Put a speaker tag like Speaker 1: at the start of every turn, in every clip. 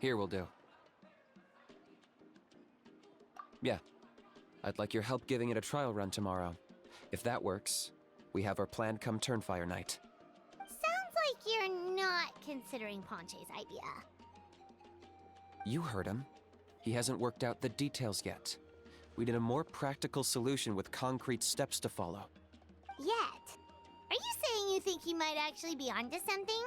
Speaker 1: Here will do. Yeah, I'd like your help giving it a trial run tomorrow. If that works, we have our planned come Turnfire night.
Speaker 2: Sounds like you're not considering Ponche's idea.
Speaker 1: You heard him. He hasn't worked out the details yet. We need a more practical solution with concrete steps to follow.
Speaker 2: Yet? Are you saying you think he might actually be onto something?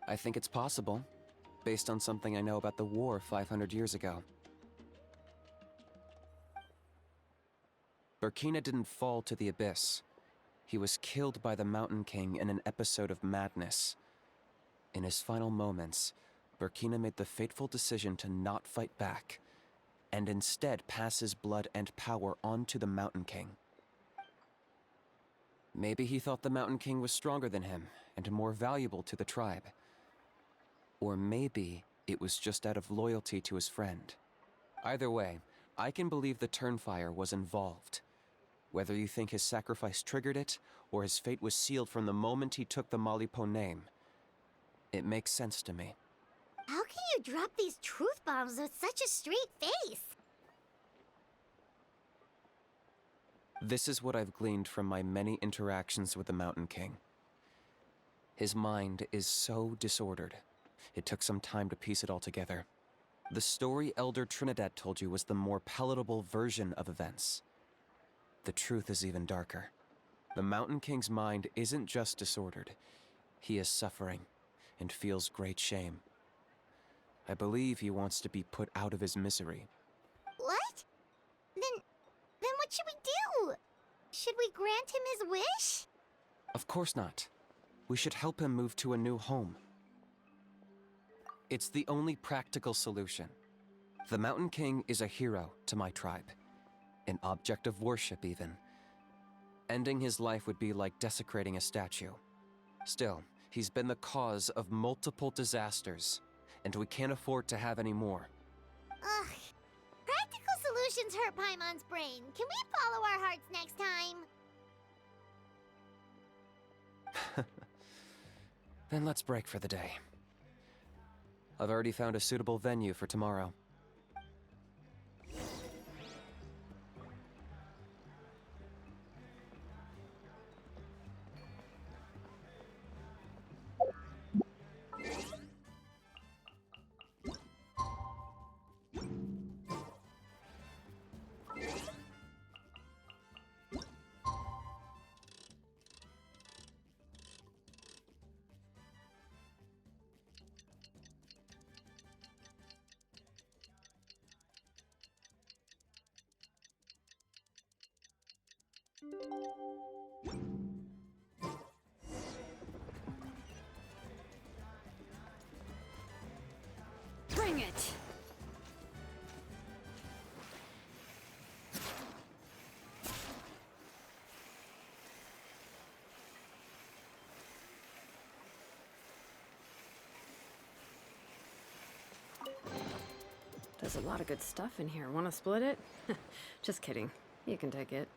Speaker 1: I think it's possible, based on something I know about the war 500 years ago. Burkina didn't fall to the abyss. He was killed by the Mountain King in an episode of madness. In his final moments, Burkina made the fateful decision to not fight back, and instead pass his blood and power on to the Mountain King. Maybe he thought the Mountain King was stronger than him, and more valuable to the tribe. Or maybe it was just out of loyalty to his friend. Either way, I can believe the Turnfire was involved. Whether you think his sacrifice triggered it, or his fate was sealed from the moment he took the Malipo name, it makes sense to me.
Speaker 2: How can you drop these truth bombs with such a straight face?
Speaker 1: This is what I've gleaned from my many interactions with the Mountain King. His mind is so disordered. It took some time to piece it all together. The story Elder Trinidad told you was the more palatable version of events. The truth is even darker. The Mountain King's mind isn't just disordered. He is suffering and feels great shame. I believe he wants to be put out of his misery.
Speaker 2: What? Then what should we do? Should we grant him his wish?
Speaker 1: Of course not. We should help him move to a new home. It's the only practical solution. The Mountain King is a hero to my tribe. An object of worship, even. Ending his life would be like desecrating a statue. Still, he's been the cause of multiple disasters, and we can't afford to have any more.
Speaker 2: Ugh. Practical solutions hurt Paimon's brain. Can we follow our hearts next time?
Speaker 1: Then let's break for the day. I've already found a suitable venue for tomorrow.
Speaker 3: Bring it! There's a lot of good stuff in here. Want to split it? Just kidding. You can take it.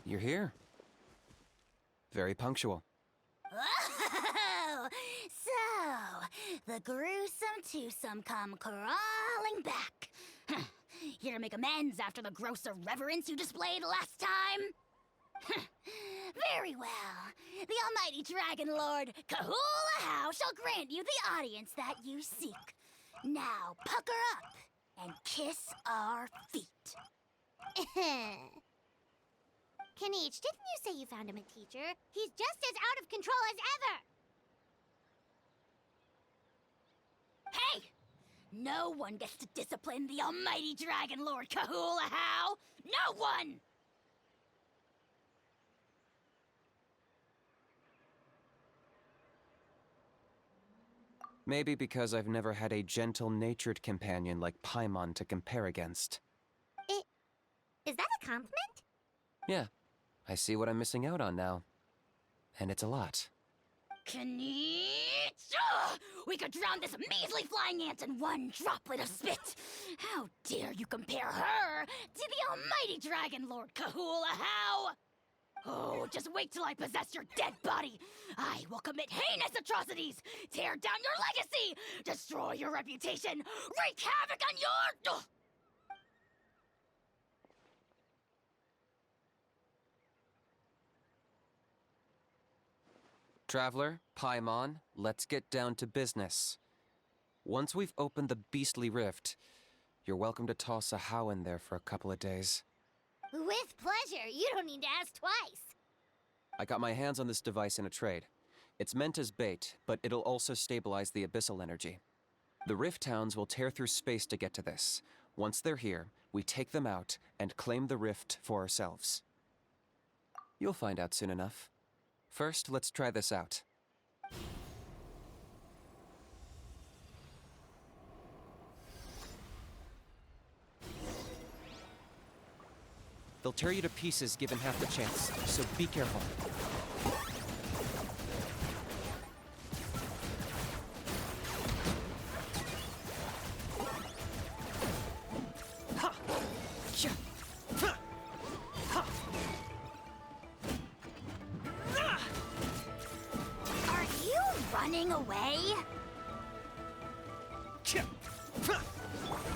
Speaker 1: You're here. Very punctual.
Speaker 4: The gruesome twosome come crawling back. Here to make amends after the gross irreverence you displayed last time? Very well. The almighty Dragon Lord, Kahula How, shall grant you the audience that you seek. Now, pucker up and kiss our feet.
Speaker 2: Kinich, didn't you say you found him a teacher? He's just as out of control as ever!
Speaker 4: Hey! No one gets to discipline the almighty Dragon Lord Kahula How! No one!
Speaker 1: Maybe because I've never had a gentle-natured companion like Paimon to compare against.
Speaker 2: Is that a compliment?
Speaker 1: Yeah, I see what I'm missing out on now. And it's a lot.
Speaker 4: Kinich! Ugh! We could drown this measly flying ant in one droplet of spit! How dare you compare her to the almighty Dragon Lord Kahula How! Oh, just wait till I possess your dead body! I will commit heinous atrocities! Tear down your legacy! Destroy your reputation! Wreak havoc on your... Ugh!
Speaker 1: Traveler, Paimon, let's get down to business. Once we've opened the beastly rift, you're welcome to toss a How in there for a couple of days.
Speaker 2: With pleasure. You don't need to ask twice.
Speaker 1: I got my hands on this device in a trade. It's meant as bait, but it'll also stabilize the abyssal energy. The Rift Hounds will tear through space to get to this. Once they're here, we take them out and claim the rift for ourselves. You'll find out soon enough. First, let's try this out. They'll tear you to pieces given half the chance, so be careful.
Speaker 4: Are you running away?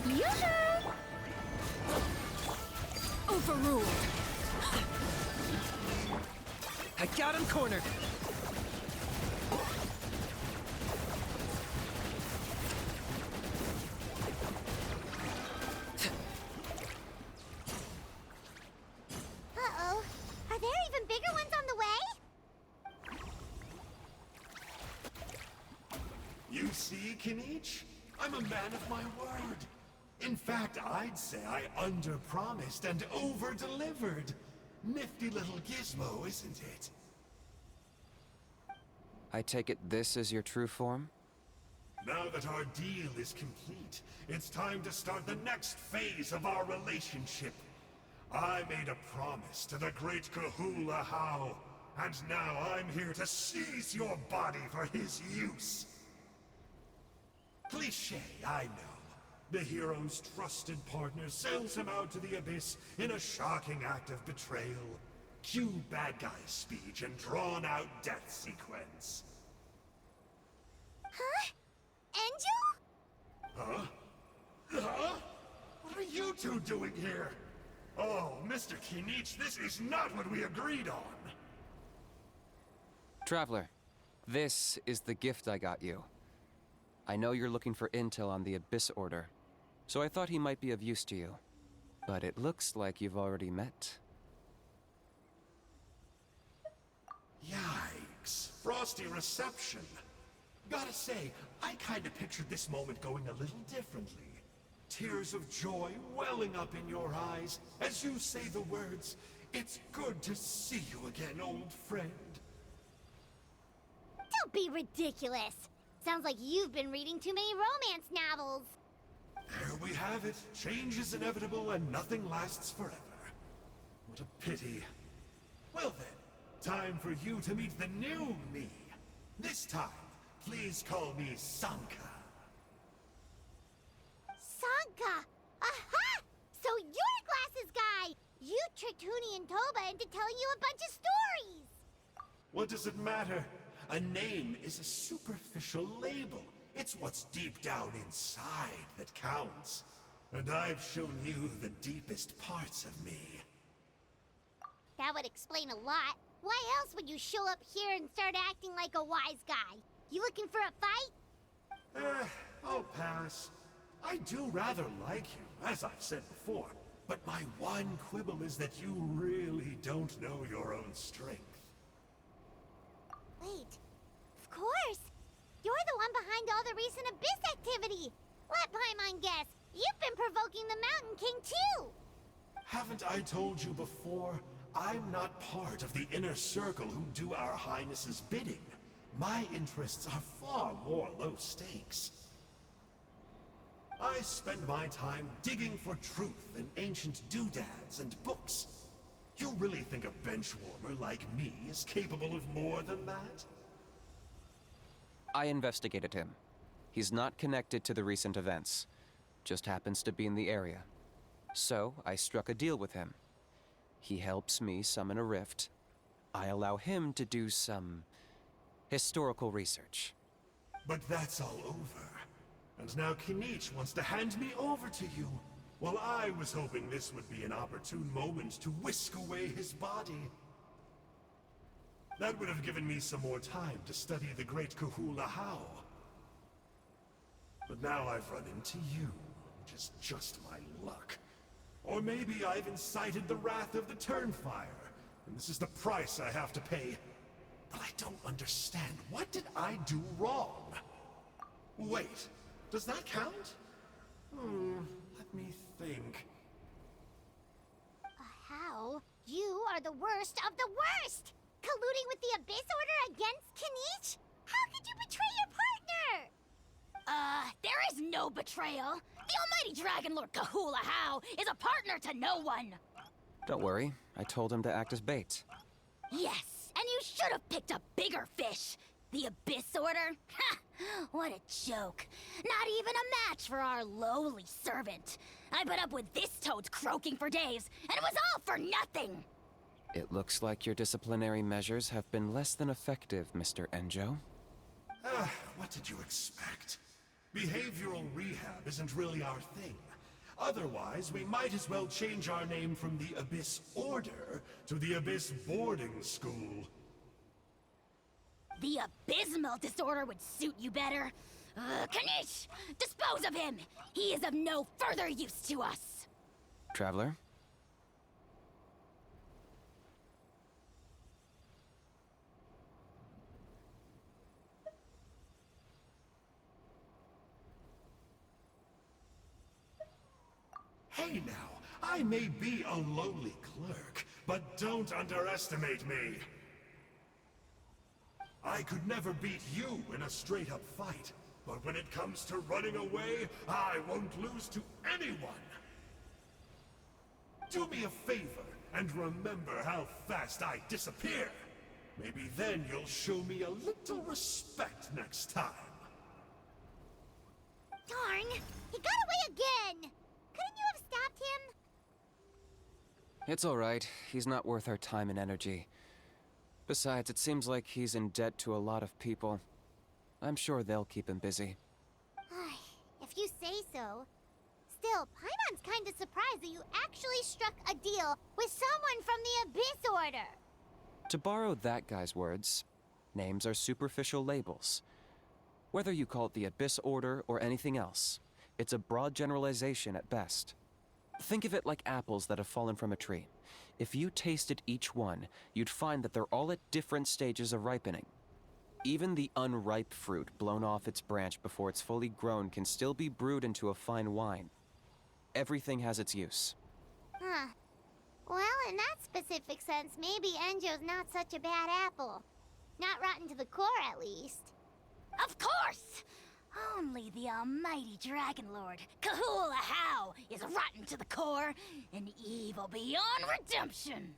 Speaker 3: User! Overruled.
Speaker 1: I got him cornered!
Speaker 2: Uh-oh. Are there even bigger ones on the way?
Speaker 5: You see, Kinich? I'm a man of my word. In fact, I'd say I under-promised and over-delivered. Nifty little gizmo, isn't it?
Speaker 1: I take it this is your true form?
Speaker 5: Now that our deal is complete, it's time to start the next phase of our relationship. I made a promise to the great Kahula How, and now I'm here to seize your body for his use. Cliché, I know. The hero's trusted partner sells him out to the abyss in a shocking act of betrayal. Cue bad guy speech and drawn-out death sequence.
Speaker 2: Huh? Angel?
Speaker 5: Huh? Huh? What are you two doing here? Oh, Mr. Kinich, this is not what we agreed on.
Speaker 1: Traveler, this is the gift I got you. I know you're looking for intel on the Abyss Order, so I thought he might be of use to you. But it looks like you've already met.
Speaker 5: Yikes. Frosty reception. Gotta say, I kinda pictured this moment going a little differently. Tears of joy welling up in your eyes as you say the words, "It's good to see you again, old friend."
Speaker 2: Don't be ridiculous. Sounds like you've been reading too many romance novels.
Speaker 5: There we have it. Change is inevitable and nothing lasts forever. What a pity. Well then, time for you to meet the new me. This time, please call me Sanka.
Speaker 2: Sanka! Aha! So you're the glasses guy! You tricked Huni and Toba into telling you a bunch of stories!
Speaker 5: What does it matter? A name is a superficial label. It's what's deep down inside that counts. And I've shown you the deepest parts of me.
Speaker 2: That would explain a lot. Why else would you show up here and start acting like a wise guy? You looking for a fight?
Speaker 5: I'll pass. I do rather like you, as I've said before. But my one quibble is that you really don't know your own strength.
Speaker 2: Wait. Of course. You're the one behind all the recent Abyss activity. Let Paimon guess. You've been provoking the Mountain King too.
Speaker 5: Haven't I told you before? I'm not part of the inner circle who do our Highness's bidding. My interests are far more low stakes. I spend my time digging for truth in ancient doodads and books. You really think a benchwarmer like me is capable of more than that?
Speaker 1: I investigated him. He's not connected to the recent events. Just happens to be in the area. So, I struck a deal with him. He helps me summon a rift. I allow him to do some historical research.
Speaker 5: But that's all over. And now Kinich wants to hand me over to you. Well, I was hoping this would be an opportune moment to whisk away his body. That would have given me some more time to study the great Kahula How. But now I've run into you, which is just my luck. Or maybe I've incited the wrath of the Turnfire, and this is the price I have to pay. But I don't understand. What did I do wrong? Wait, does that count? Let me think.
Speaker 2: How? You are the worst of the worst! Colluding with the Abyss Order against Kinich? How could you betray your partner?
Speaker 4: There is no betrayal. The almighty Dragon Lord Kahula How is a partner to no one.
Speaker 1: Don't worry, I told him to act as bait.
Speaker 4: Yes, and you should have picked a bigger fish. The Abyss Order? Ha! What a joke. Not even a match for our lowly servant. I put up with this toad's croaking for days, and it was all for nothing.
Speaker 1: It looks like your disciplinary measures have been less than effective, Mr. Enjo.
Speaker 5: What did you expect? Behavioral rehab isn't really our thing. Otherwise, we might as well change our name from the Abyss Order to the Abyss Boarding School.
Speaker 4: The abysmal disorder would suit you better. Kinich! Dispose of him! He is of no further use to us!
Speaker 1: Traveler?
Speaker 5: Hey now, I may be a lowly clerk, but don't underestimate me. I could never beat you in a straight-up fight, but when it comes to running away, I won't lose to anyone. Do me a favor, and remember how fast I disappear. Maybe then you'll show me a little respect next time.
Speaker 2: Darn! He got away again! Couldn't you have stopped him?
Speaker 1: It's alright. He's not worth our time and energy. Besides, it seems like he's in debt to a lot of people. I'm sure they'll keep him busy.
Speaker 2: If you say so. Still, Paimon's kinda surprised that you actually struck a deal with someone from the Abyss Order.
Speaker 1: To borrow that guy's words, names are superficial labels. Whether you call it the Abyss Order or anything else, it's a broad generalization at best. Think of it like apples that have fallen from a tree. If you tasted each one, you'd find that they're all at different stages of ripening. Even the unripe fruit blown off its branch before it's fully grown can still be brewed into a fine wine. Everything has its use.
Speaker 2: Huh. Well, in that specific sense, maybe Enjo's not such a bad apple. Not rotten to the core, at least.
Speaker 4: Of course! Only the almighty Dragon Lord, Kahula How, is rotten to the core and evil beyond redemption.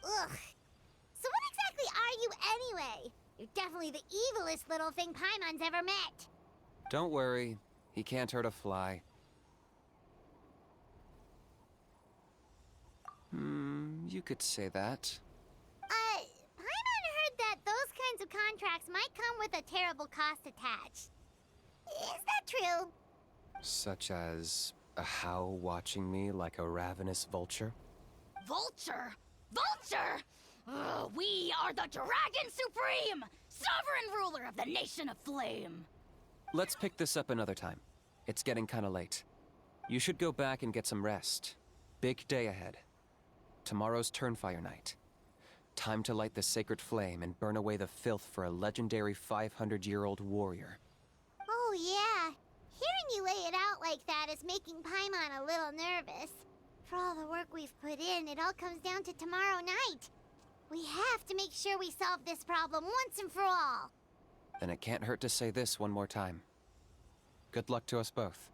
Speaker 2: Ugh. So what exactly are you anyway? You're definitely the evilest little thing Paimon's ever met.
Speaker 1: Don't worry, he can't hurt a fly. You could say that.
Speaker 2: Paimon heard that those kinds of contracts might come with a terrible cost attached. Is that true?
Speaker 1: Such as a How watching me like a ravenous vulture?
Speaker 4: Vulture? Vulture! We are the Dragon Supreme! Sovereign ruler of the Nation of Flame!
Speaker 1: Let's pick this up another time. It's getting kinda late. You should go back and get some rest. Big day ahead. Tomorrow's Turnfire night. Time to light the sacred flame and burn away the filth for a legendary 500-year-old warrior.
Speaker 2: Oh, yeah. Hearing you lay it out like that is making Paimon a little nervous. For all the work we've put in, it all comes down to tomorrow night. We have to make sure we solve this problem once and for all.
Speaker 1: Then it can't hurt to say this one more time. Good luck to us both.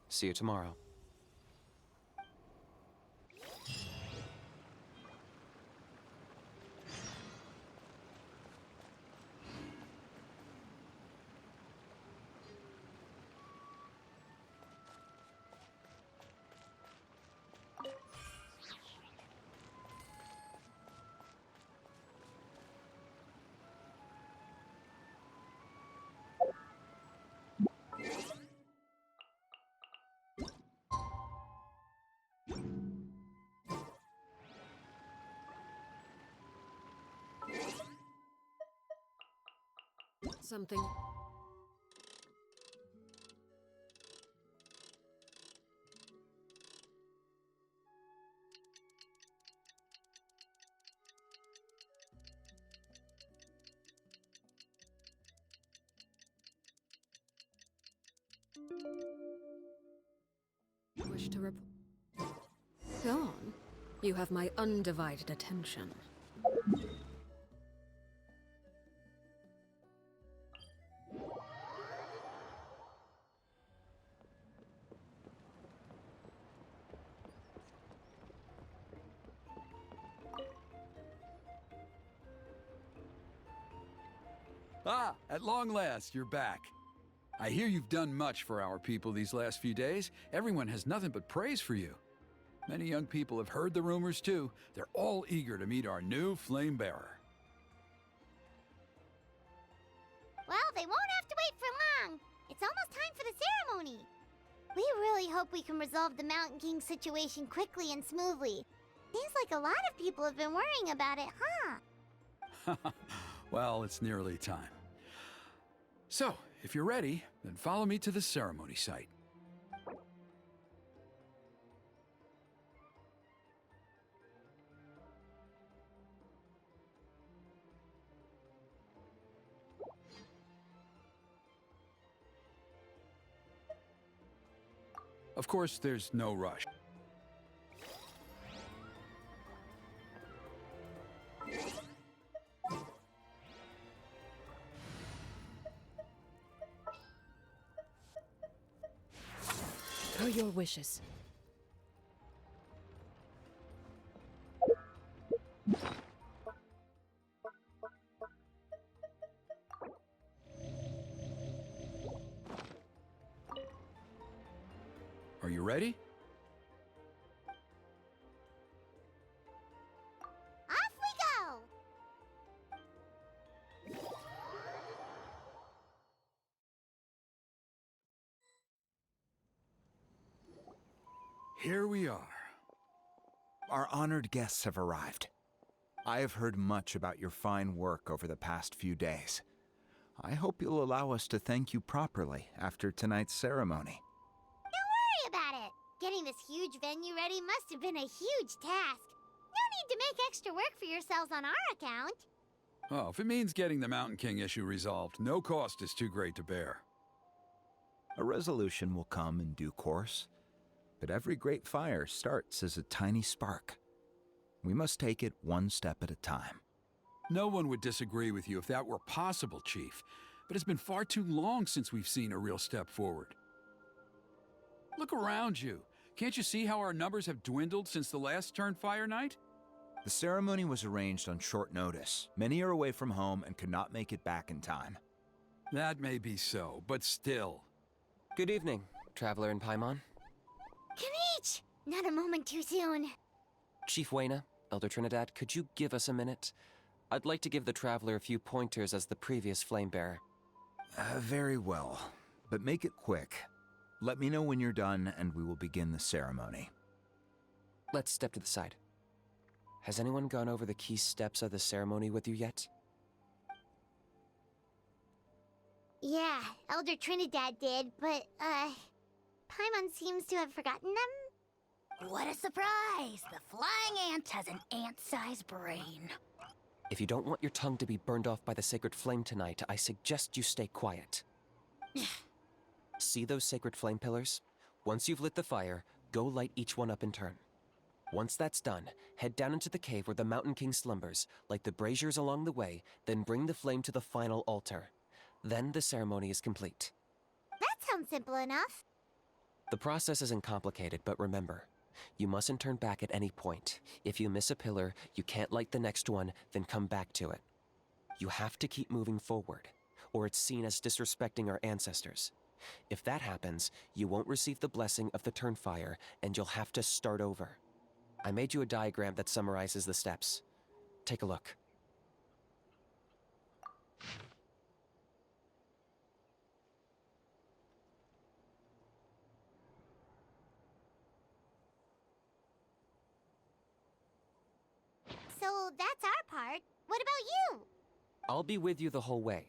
Speaker 1: See you tomorrow.
Speaker 3: Something. Wish to report? Go on. You have my undivided attention.
Speaker 6: Ah, at long last, you're back. I hear you've done much for our people these last few days. Everyone has nothing but praise for you. Many young people have heard the rumors too. They're all eager to meet our new flame bearer.
Speaker 2: Well, they won't have to wait for long. It's almost time for the ceremony. We really hope we can resolve the Mountain King situation quickly and smoothly. Seems like a lot of people have been worrying about it, huh?
Speaker 6: Well, it's nearly time. So, if you're ready, then follow me to the ceremony site. Of course, there's no rush.
Speaker 3: Per your wishes.
Speaker 6: Are you ready?
Speaker 2: Off we go!
Speaker 6: Here we are.
Speaker 7: Our honored guests have arrived. I have heard much about your fine work over the past few days. I hope you'll allow us to thank you properly after tonight's ceremony.
Speaker 2: Don't worry about it. Getting this huge venue ready must have been a huge task. No need to make extra work for yourselves on our account.
Speaker 6: Oh, if it means getting the Mountain King issue resolved, no cost is too great to bear.
Speaker 7: A resolution will come in due course, but every great fire starts as a tiny spark. We must take it one step at a time.
Speaker 6: No one would disagree with you if that were possible, Chief, but it's been far too long since we've seen a real step forward. Look around you. Can't you see how our numbers have dwindled since the last Turnfire night?
Speaker 7: The ceremony was arranged on short notice. Many are away from home and could not make it back in time.
Speaker 6: That may be so, but still.
Speaker 1: Good evening, Traveler in Paimon.
Speaker 2: Kinich! Not a moment too soon.
Speaker 1: Chief Wayna, Elder Trinidad, could you give us a minute? I'd like to give the Traveler a few pointers as the previous flame bearer.
Speaker 7: Very well, but make it quick. Let me know when you're done, and we will begin the ceremony.
Speaker 1: Let's step to the side. Has anyone gone over the key steps of the ceremony with you yet?
Speaker 2: Yeah, Elder Trinidad did, but, Paimon seems to have forgotten them?
Speaker 4: What a surprise! The flying ant has an ant-sized brain.
Speaker 1: If you don't want your tongue to be burned off by the sacred flame tonight, I suggest you stay quiet. See those sacred flame pillars? Once you've lit the fire, go light each one up in turn. Once that's done, head down into the cave where the Mountain King slumbers, light the braziers along the way, then bring the flame to the final altar. Then the ceremony is complete.
Speaker 2: That sounds simple enough.
Speaker 1: The process isn't complicated, but remember, you mustn't turn back at any point. If you miss a pillar, you can't light the next one, then come back to it. You have to keep moving forward, or it's seen as disrespecting our ancestors. If that happens, you won't receive the blessing of the Turnfire, and you'll have to start over. I made you a diagram that summarizes the steps. Take a look.
Speaker 2: So that's our part. What about you?
Speaker 1: I'll be with you the whole way,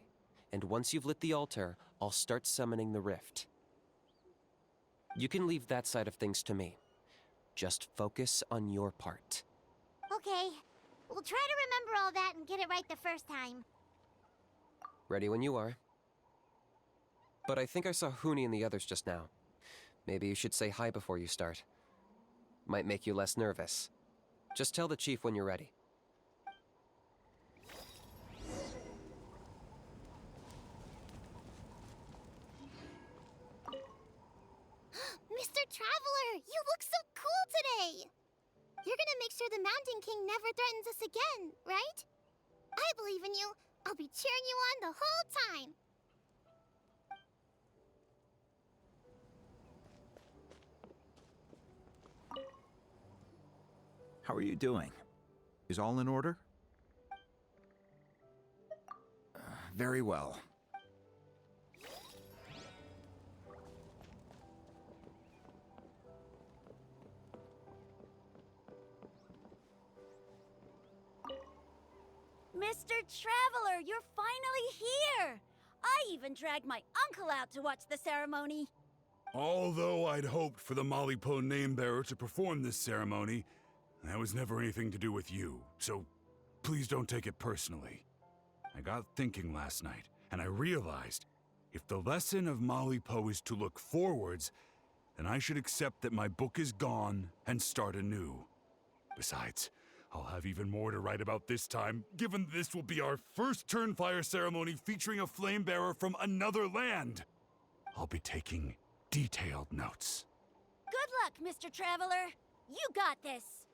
Speaker 1: and once you've lit the altar, I'll start summoning the rift. You can leave that side of things to me. Just focus on your part.
Speaker 2: Okay, we'll try to remember all that and get it right the first time.
Speaker 1: Ready when you are. But I think I saw Huni and the others just now. Maybe you should say hi before you start. Might make you less nervous. Just tell the chief when you're ready.
Speaker 2: Mr. Traveler, you look so cool today! You're gonna make sure the Mountain King never threatens us again, right? I believe in you. I'll be cheering you on the whole time.
Speaker 7: How are you doing? Is all in order? Very well.
Speaker 8: Mr. Traveler, you're finally here! I even dragged my uncle out to watch the ceremony.
Speaker 9: Although I'd hoped for the Malipo name-bearer to perform this ceremony, that was never anything to do with you, so please don't take it personally. I got thinking last night, and I realized if the lesson of Malipo is to look forwards, then I should accept that my book is gone and start anew. Besides, I'll have even more to write about this time, given this will be our first Turnfire ceremony featuring a flame bearer from another land. I'll be taking detailed notes.
Speaker 8: Good luck, Mr. Traveler. You got this.